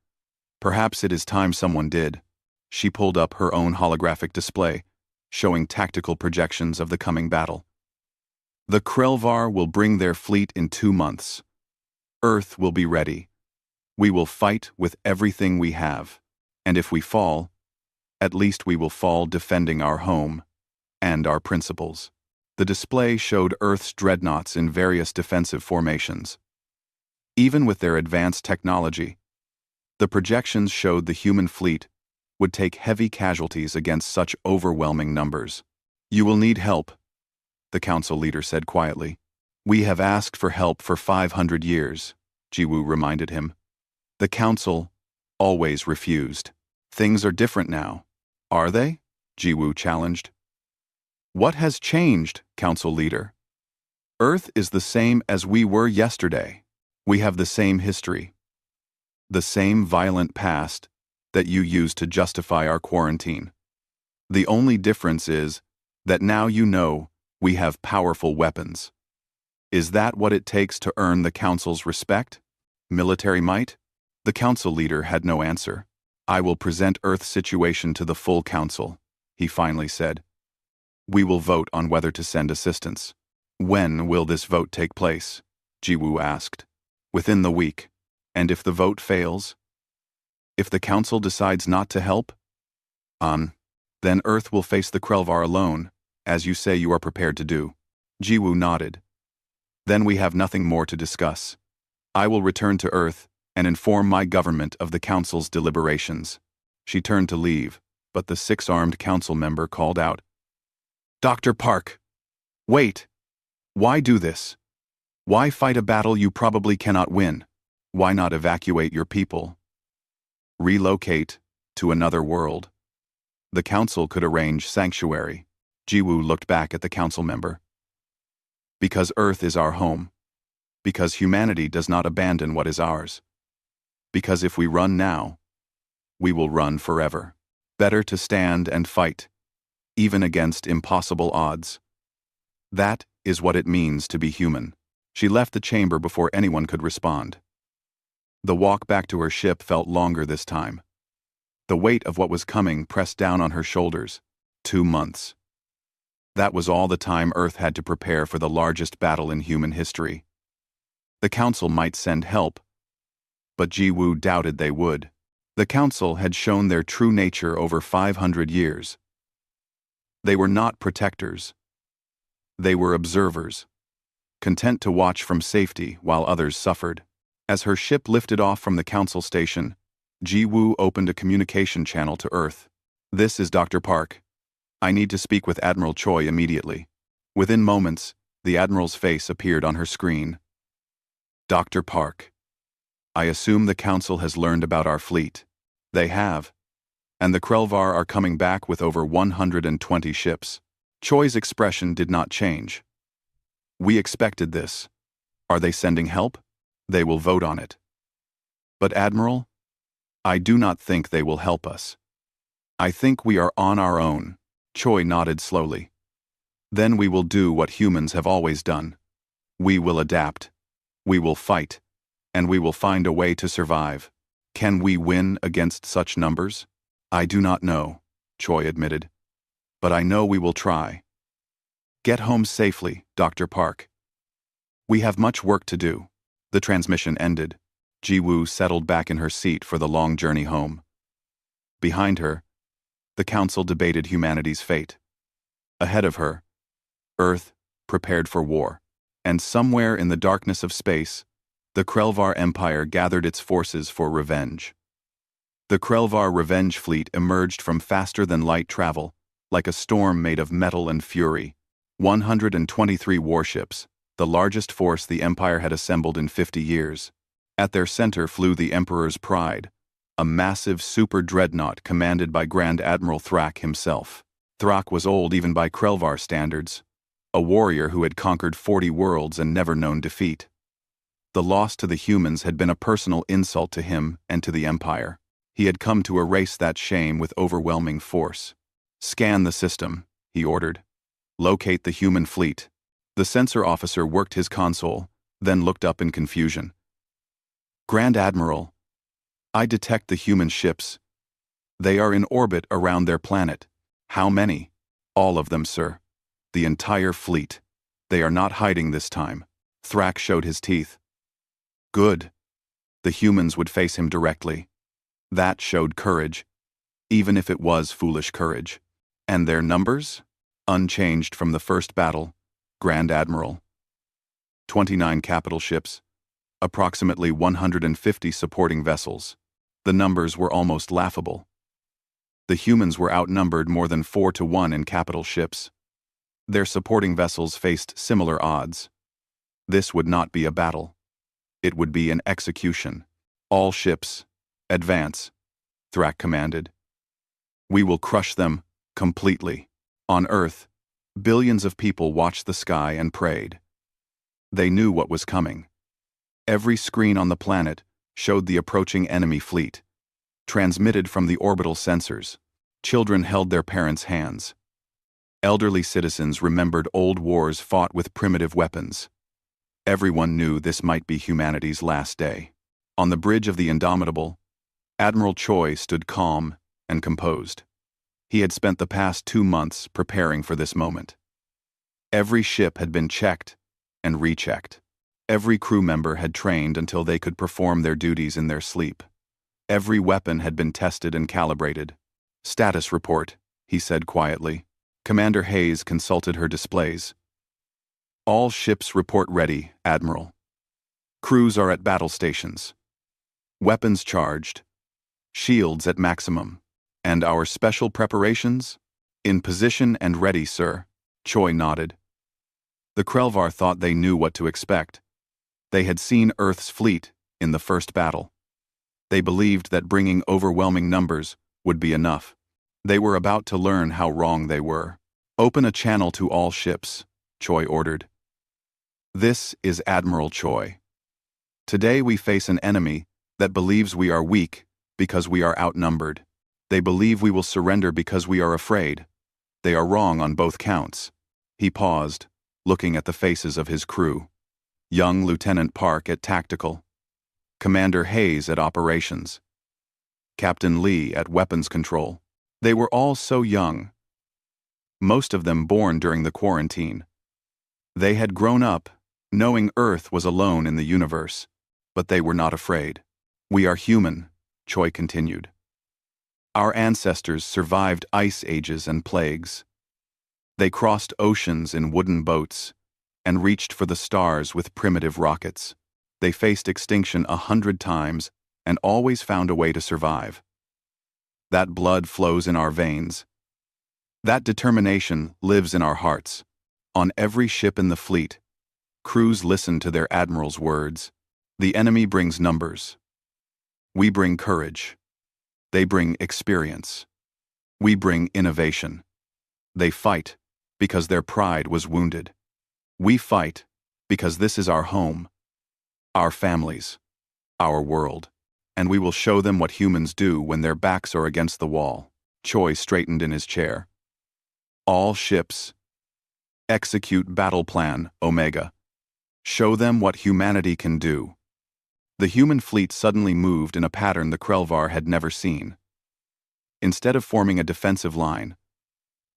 Perhaps it is time someone did. She pulled up her own holographic display, showing tactical projections of the coming battle. The Krelvar will bring their fleet in 2 months. Earth will be ready. We will fight with everything we have. And if we fall, at least we will fall defending our home and our principles. The display showed Earth's dreadnoughts in various defensive formations. Even with their advanced technology, the projections showed the human fleet would take heavy casualties against such overwhelming numbers. You will need help, the council leader said quietly. We have asked for help for 500 years, Jiwoo reminded him. The council always refused. Things are different now. Are they? Jiwoo challenged. What has changed, council leader? Earth is the same as we were yesterday. We have the same history. The same violent past that you used to justify our quarantine. The only difference is that now you know we have powerful weapons. Is that what it takes to earn the council's respect? Military might? The council leader had no answer. I will present Earth's situation to the full council, he finally said. We will vote on whether to send assistance. When will this vote take place? Jiwoo asked. Within the week. And if the vote fails? If the council decides not to help? Then Earth will face the Krelvar alone, as you say you are prepared to do. Jiwoo nodded. Then we have nothing more to discuss. I will return to Earth and inform my government of the Council's deliberations. She turned to leave, but the six-armed council member called out, Dr. Park! Wait! Why do this? Why fight a battle you probably cannot win? Why not evacuate your people? Relocate to another world. The council could arrange sanctuary. Jiwoo looked back at the council member. Because Earth is our home. Because humanity does not abandon what is ours. Because if we run now, we will run forever. Better to stand and fight, even against impossible odds. That is what it means to be human. She left the chamber before anyone could respond. The walk back to her ship felt longer this time. The weight of what was coming pressed down on her shoulders. 2 months. That was all the time Earth had to prepare for the largest battle in human history. The Council might send help, but Jiwoo doubted they would. The Council had shown their true nature over 500 years. They were not protectors. They were observers, content to watch from safety while others suffered. As her ship lifted off from the Council station, Jiwoo opened a communication channel to Earth. This is Dr. Park. I need to speak with Admiral Choi immediately. Within moments, the Admiral's face appeared on her screen. Dr. Park. I assume the Council has learned about our fleet. They have. And the Krelvar are coming back with over 120 ships. Choi's expression did not change. We expected this. Are they sending help? They will vote on it. But Admiral, I do not think they will help us. I think we are on our own. Choi nodded slowly. Then we will do what humans have always done. We will adapt. We will fight. And we will find a way to survive. Can we win against such numbers? I do not know, Choi admitted. But I know we will try. Get home safely, Dr. Park. We have much work to do. The transmission ended. Jiwoo settled back in her seat for the long journey home. Behind her, the Council debated humanity's fate. Ahead of her, Earth prepared for war. And somewhere in the darkness of space, the Krelvar Empire gathered its forces for revenge. The Krelvar revenge fleet emerged from faster-than-light travel, like a storm made of metal and fury. 123 warships, the largest force the Empire had assembled in 50 years. At their center flew the Emperor's Pride, a massive super dreadnought commanded by Grand Admiral Thrak himself. Thrak was old even by Krelvar standards, a warrior who had conquered 40 worlds and never known defeat. The loss to the humans had been a personal insult to him and to the Empire. He had come to erase that shame with overwhelming force. Scan the system, he ordered. Locate the human fleet. The sensor officer worked his console, then looked up in confusion. Grand Admiral, I detect the human ships. They are in orbit around their planet. How many? All of them, sir. The entire fleet. They are not hiding this time. Thrak showed his teeth. Good. The humans would face him directly. That showed courage, even if it was foolish courage. And their numbers? Unchanged from the first battle, Grand Admiral. 29 capital ships, approximately 150 supporting vessels. The numbers were almost laughable. The humans were outnumbered more than 4 to 1 in capital ships. Their supporting vessels faced similar odds. This would not be a battle. It would be an execution. All ships, advance, Thrak commanded. We will crush them completely. On Earth, billions of people watched the sky and prayed. They knew what was coming. Every screen on the planet showed the approaching enemy fleet. Transmitted from the orbital sensors, children held their parents' hands. Elderly citizens remembered old wars fought with primitive weapons. Everyone knew this might be humanity's last day. On the bridge of the Indomitable, Admiral Choi stood calm and composed. He had spent the past 2 months preparing for this moment. Every ship had been checked and rechecked. Every crew member had trained until they could perform their duties in their sleep. Every weapon had been tested and calibrated. Status report, he said quietly. Commander Hayes consulted her displays. All ships report ready, Admiral. Crews are at battle stations. Weapons charged. Shields at maximum. And our special preparations? In position and ready, sir. Choi nodded. The Krelvar thought they knew what to expect. They had seen Earth's fleet in the first battle. They believed that bringing overwhelming numbers would be enough. They were about to learn how wrong they were. Open a channel to all ships, Choi ordered. This is Admiral Choi. Today we face an enemy that believes we are weak because we are outnumbered. They believe we will surrender because we are afraid. They are wrong on both counts. He paused, looking at the faces of his crew. Young Lieutenant Park at Tactical. Commander Hayes at Operations. Captain Lee at Weapons Control. They were all so young. Most of them born during the quarantine. They had grown up, knowing Earth was alone in the universe, but they were not afraid. We are human, Choi continued. Our ancestors survived ice ages and plagues. They crossed oceans in wooden boats and reached for the stars with primitive rockets. They faced extinction 100 times and always found a way to survive. That blood flows in our veins. That determination lives in our hearts. On every ship in the fleet, crews listen to their admiral's words. The enemy brings numbers. We bring courage. They bring experience. We bring innovation. They fight because their pride was wounded. We fight because this is our home, our families, our world, and we will show them what humans do when their backs are against the wall. Choi straightened in his chair. All ships, execute battle plan, Omega. Show them what humanity can do. The human fleet suddenly moved in a pattern the Krelvar had never seen. Instead of forming a defensive line,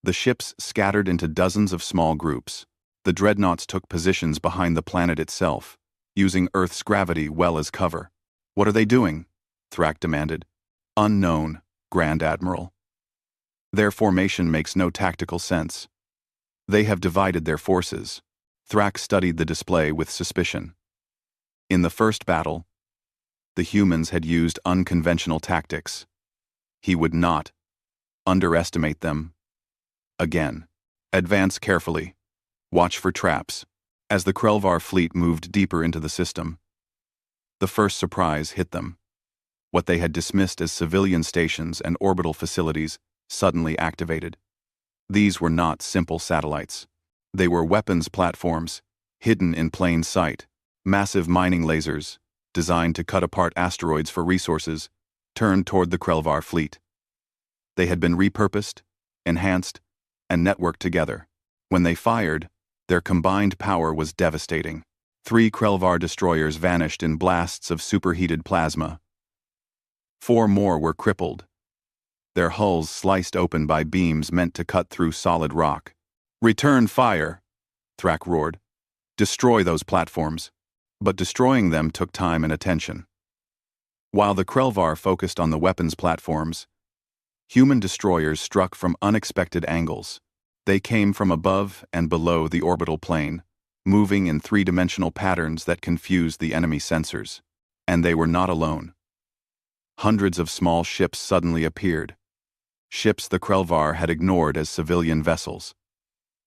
the ships scattered into dozens of small groups. The Dreadnoughts took positions behind the planet itself, using Earth's gravity well as cover. What are they doing? Thrak demanded. Unknown, Grand Admiral. Their formation makes no tactical sense. They have divided their forces. Thrak studied the display with suspicion. In the first battle, the humans had used unconventional tactics. He would not underestimate them. Again, advance carefully. Watch for traps. As the Krelvar fleet moved deeper into the system, the first surprise hit them. What they had dismissed as civilian stations and orbital facilities suddenly activated. These were not simple satellites. They were weapons platforms, hidden in plain sight. Massive mining lasers, designed to cut apart asteroids for resources, turned toward the Krelvar fleet. They had been repurposed, enhanced, and networked together. When they fired, their combined power was devastating. 3 Krelvar destroyers vanished in blasts of superheated plasma. 4 more were crippled, their hulls sliced open by beams meant to cut through solid rock. Return fire, Thrak roared. Destroy those platforms. But destroying them took time and attention. While the Krelvar focused on the weapons platforms, human destroyers struck from unexpected angles. They came from above and below the orbital plane, moving in 3-dimensional patterns that confused the enemy sensors. And they were not alone. Hundreds of small ships suddenly appeared. Ships the Krelvar had ignored as civilian vessels.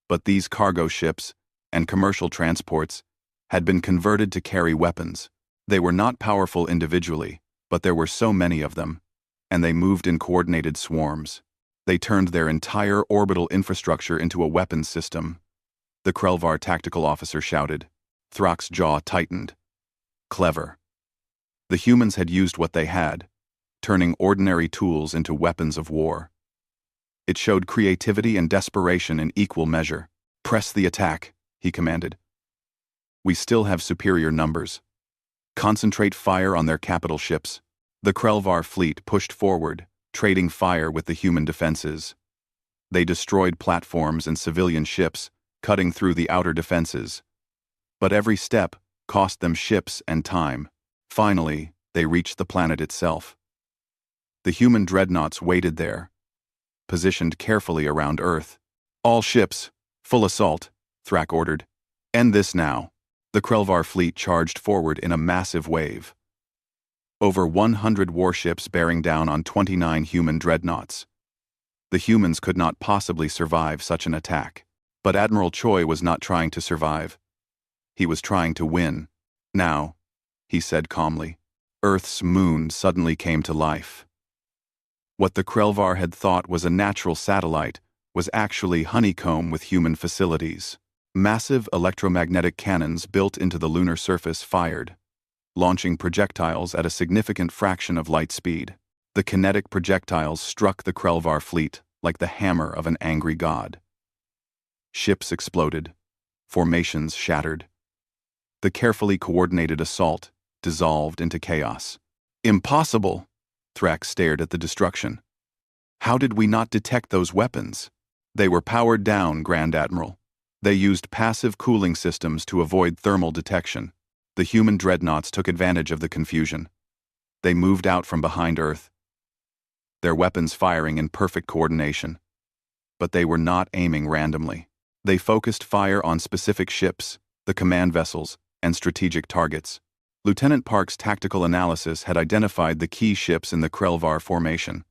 But these cargo ships and commercial transports had been converted to carry weapons. They were not powerful individually, but there were so many of them, and they moved in coordinated swarms. They turned their entire orbital infrastructure into a weapons system. The Krelvar tactical officer shouted. Thrak's jaw tightened. Clever. The humans had used what they had, turning ordinary tools into weapons of war. It showed creativity and desperation in equal measure. Press the attack, he commanded. We still have superior numbers. Concentrate fire on their capital ships. The Krelvar fleet pushed forward, trading fire with the human defenses. They destroyed platforms and civilian ships, cutting through the outer defenses. But every step cost them ships and time. Finally, they reached the planet itself. The human dreadnoughts waited there, positioned carefully around Earth. "All ships, full assault," Thrak ordered. "End this now." The Krelvar fleet charged forward in a massive wave. Over 100 warships bearing down on 29 human dreadnoughts. The humans could not possibly survive such an attack. But Admiral Choi was not trying to survive. He was trying to win. "Now," he said calmly. Earth's moon suddenly came to life. What the Krelvar had thought was a natural satellite was actually honeycomb with human facilities. Massive electromagnetic cannons built into the lunar surface fired, launching projectiles at a significant fraction of light speed. The kinetic projectiles struck the Krelvar fleet like the hammer of an angry god. Ships exploded. Formations shattered. The carefully coordinated assault dissolved into chaos. "Impossible!" Thrak stared at the destruction. "How did we not detect those weapons?" "They were powered down, Grand Admiral. They used passive cooling systems to avoid thermal detection. The human dreadnoughts took advantage of the confusion. They moved out from behind Earth, their weapons firing in perfect coordination. But they were not aiming randomly. They focused fire on specific ships, the command vessels, and strategic targets. Lieutenant Park's tactical analysis had identified the key ships in the Krelvar formation.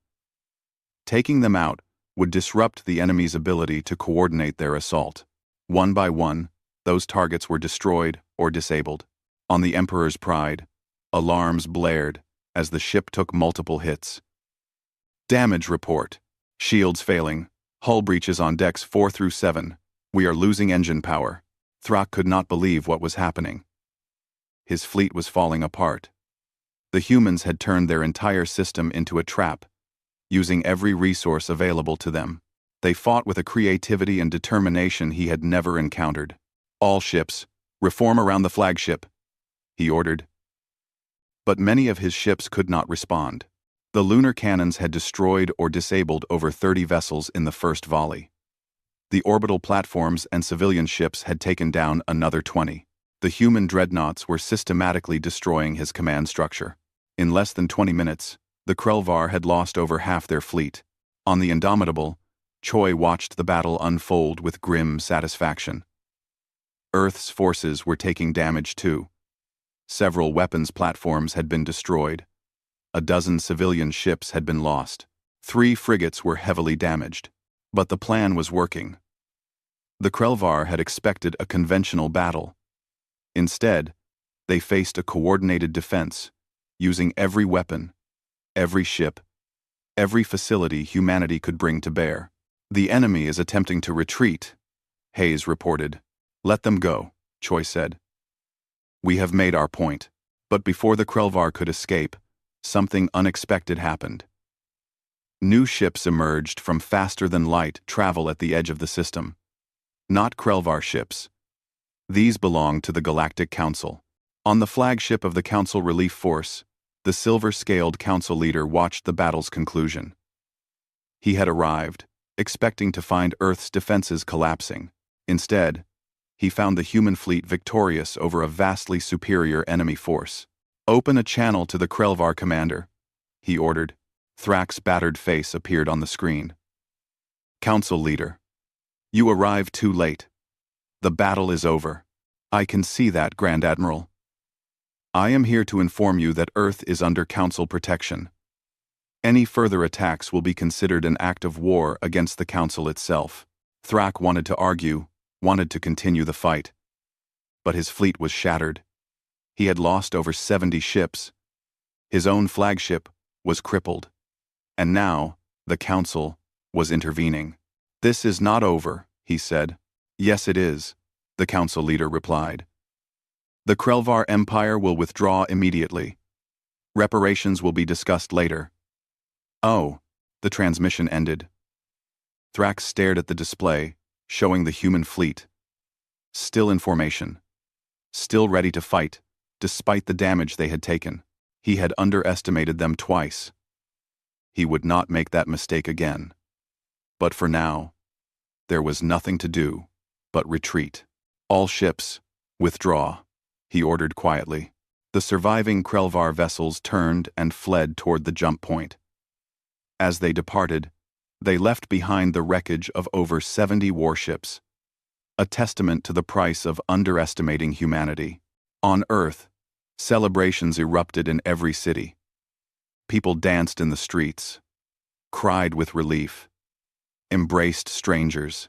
Taking them out would disrupt the enemy's ability to coordinate their assault. One by one, those targets were destroyed or disabled. On the Emperor's Pride, alarms blared as the ship took multiple hits. "Damage report. Shields failing. Hull breaches on decks 4 through 7. We are losing engine power." Thrak could not believe what was happening. His fleet was falling apart. The humans had turned their entire system into a trap, using every resource available to them. They fought with a creativity and determination he had never encountered. "All ships, reform around the flagship," he ordered. But many of his ships could not respond. The lunar cannons had destroyed or disabled over 30 vessels in the first volley. The orbital platforms and civilian ships had taken down another 20. The human dreadnoughts were systematically destroying his command structure. In less than 20 minutes, the Krelvar had lost over half their fleet. On the Indomitable, Choi watched the battle unfold with grim satisfaction. Earth's forces were taking damage too. Several weapons platforms had been destroyed. A dozen civilian ships had been lost. 3 frigates were heavily damaged. But the plan was working. The Krelvar had expected a conventional battle. Instead, they faced a coordinated defense, using every weapon, every ship, every facility humanity could bring to bear. "The enemy is attempting to retreat," Hayes reported. "Let them go," Choi said. "We have made our point." But before the Krelvar could escape, something unexpected happened. New ships emerged from faster-than-light travel at the edge of the system. Not Krelvar ships. These belonged to the Galactic Council. On the flagship of the Council Relief Force, the silver-scaled Council leader watched the battle's conclusion. He had arrived, expecting to find Earth's defenses collapsing. Instead, he found the human fleet victorious over a vastly superior enemy force. "Open a channel to the Krelvar commander," he ordered. Thrak's battered face appeared on the screen. "Council leader, you arrived too late. The battle is over." "I can see that, Grand Admiral. I am here to inform you that Earth is under Council protection. Any further attacks will be considered an act of war against the Council itself." Thrak wanted to argue, wanted to continue the fight. But his fleet was shattered. He had lost over 70 ships. His own flagship was crippled. And now, the Council was intervening. "This is not over," he said. "Yes, it is," the Council leader replied. "The Krelvar Empire will withdraw immediately. Reparations will be discussed later." Oh, the transmission ended. Thrak stared at the display, showing the human fleet. Still in formation. Still ready to fight, despite the damage they had taken. He had underestimated them twice. He would not make that mistake again. But for now, there was nothing to do but retreat. "All ships, withdraw," he ordered quietly. The surviving Krelvar vessels turned and fled toward the jump point. As they departed, They left behind the wreckage of over 70 warships, a testament to the price of underestimating humanity. On Earth, celebrations erupted in every city. People danced in the streets, cried with relief, embraced strangers.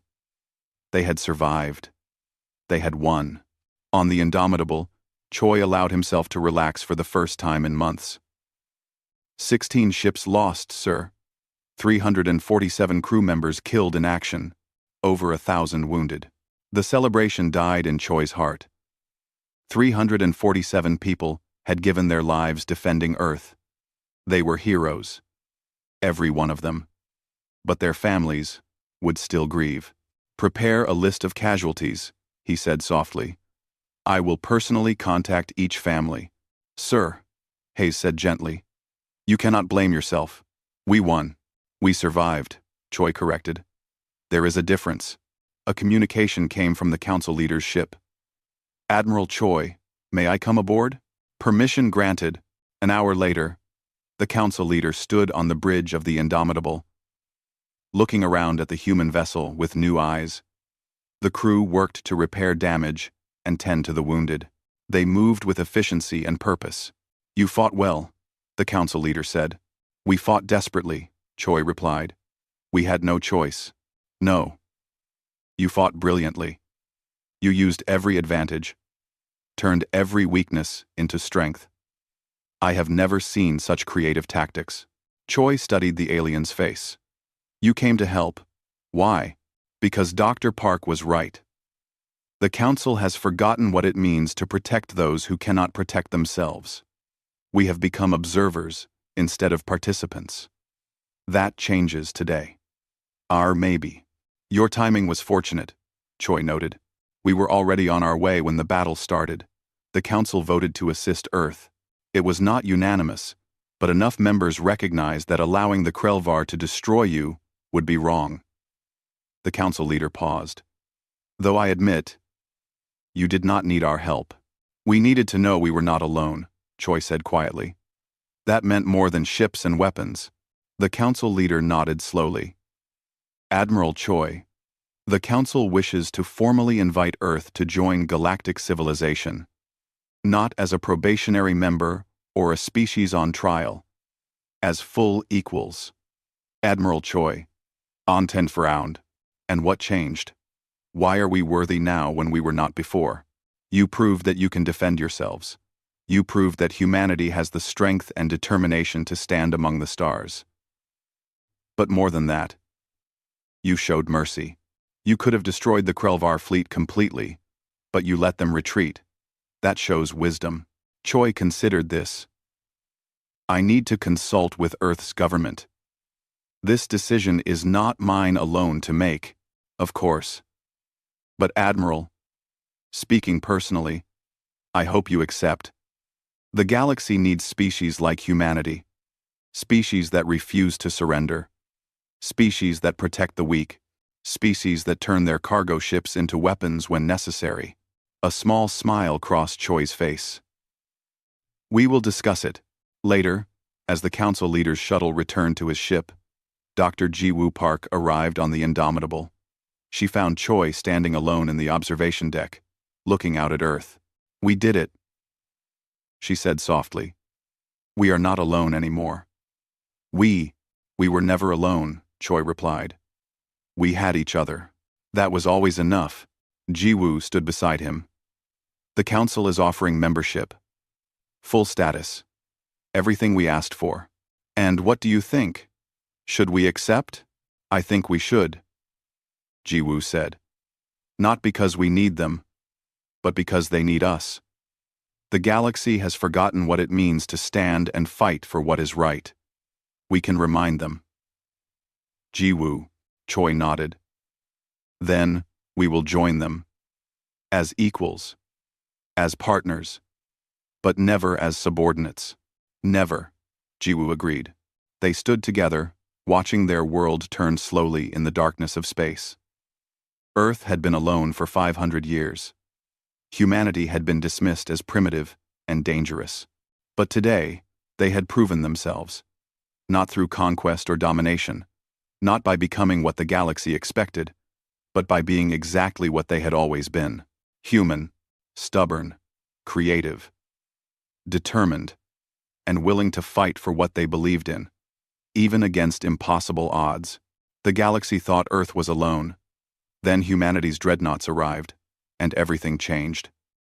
They had survived. They had won. On the Indomitable, Choi allowed himself to relax for the first time in months. 16 ships lost, sir. 347 crew members killed in action. Over 1,000 wounded. The celebration died in Choi's heart. 347 people had given their lives defending Earth. They were heroes. Every one of them. But their families would still grieve. "Prepare a list of casualties," he said softly. "I will personally contact each family." "Sir," Hayes said gently, "you cannot blame yourself. We won. We survived," Choi corrected. "There is a difference." A communication came from the council leader's ship. "Admiral Choi, may I come aboard?" Permission granted. An hour later, the council leader stood on the bridge of the Indomitable, looking around at the human vessel with new eyes. The crew worked to repair damage and tend to the wounded. They moved with efficiency and purpose. "You fought well," the council leader said. "We fought desperately," Choi replied. "We had no choice." "No. You fought brilliantly. You used every advantage, turned every weakness into strength. I have never seen such creative tactics." Choi studied the alien's face. "You came to help. Why? Because Dr. Park was right. The Council has forgotten what it means to protect those who cannot protect themselves. We have become observers instead of participants. That changes today." Maybe. "Your timing was fortunate," Choi noted. "We were already on our way when the battle started. The Council voted to assist Earth. It was not unanimous, but enough members recognized that allowing the Krelvar to destroy you would be wrong." The council leader paused. "Though I admit, you did not need our help. We needed to know we were not alone," Choi said quietly. "That meant more than ships and weapons." The council leader nodded slowly. "Admiral Choi, the council wishes to formally invite Earth to join galactic civilization, not as a probationary member or a species on trial, as full equals." Admiral Choi, Anten frowned. "And what changed? Why are we worthy now when we were not before? You proved that you can defend yourselves. You proved that humanity has the strength and determination to stand among the stars. But more than that, you showed mercy. You could have destroyed the Krelvar fleet completely, but you let them retreat. That shows wisdom." Choi considered this. "I need to consult with Earth's government. This decision is not mine alone to make, of course. But Admiral, speaking personally, I hope you accept. The galaxy needs species like humanity. Species that refuse to surrender. Species that protect the weak. Species that turn their cargo ships into weapons when necessary." A small smile crossed Choi's face. "We will discuss it." Later, as the council leader's shuttle returned to his ship, Dr. Jiwoo Park arrived on the Indomitable. She found Choi standing alone in the observation deck, looking out at Earth. "We did it," she said softly. "We are not alone anymore." We were never alone," Choi replied. "We had each other. That was always enough." Jiwoo stood beside him. "The council is offering membership. Full status. Everything we asked for. And what do you think? Should we accept?" "I think we should," Jiwoo said. "Not because we need them, but because they need us. The galaxy has forgotten what it means to stand and fight for what is right. We can remind them." "Jiwoo," Choi nodded. "Then we will join them. As equals. As partners. But never as subordinates." "Never," Jiwoo agreed. They stood together, watching their world turn slowly in the darkness of space. Earth had been alone for 500 years. Humanity had been dismissed as primitive and dangerous. But today, they had proven themselves. Not through conquest or domination, not by becoming what the galaxy expected, but by being exactly what they had always been: human, stubborn, creative, determined, and willing to fight for what they believed in, even against impossible odds. The galaxy thought Earth was alone. Then humanity's dreadnoughts arrived, and everything changed.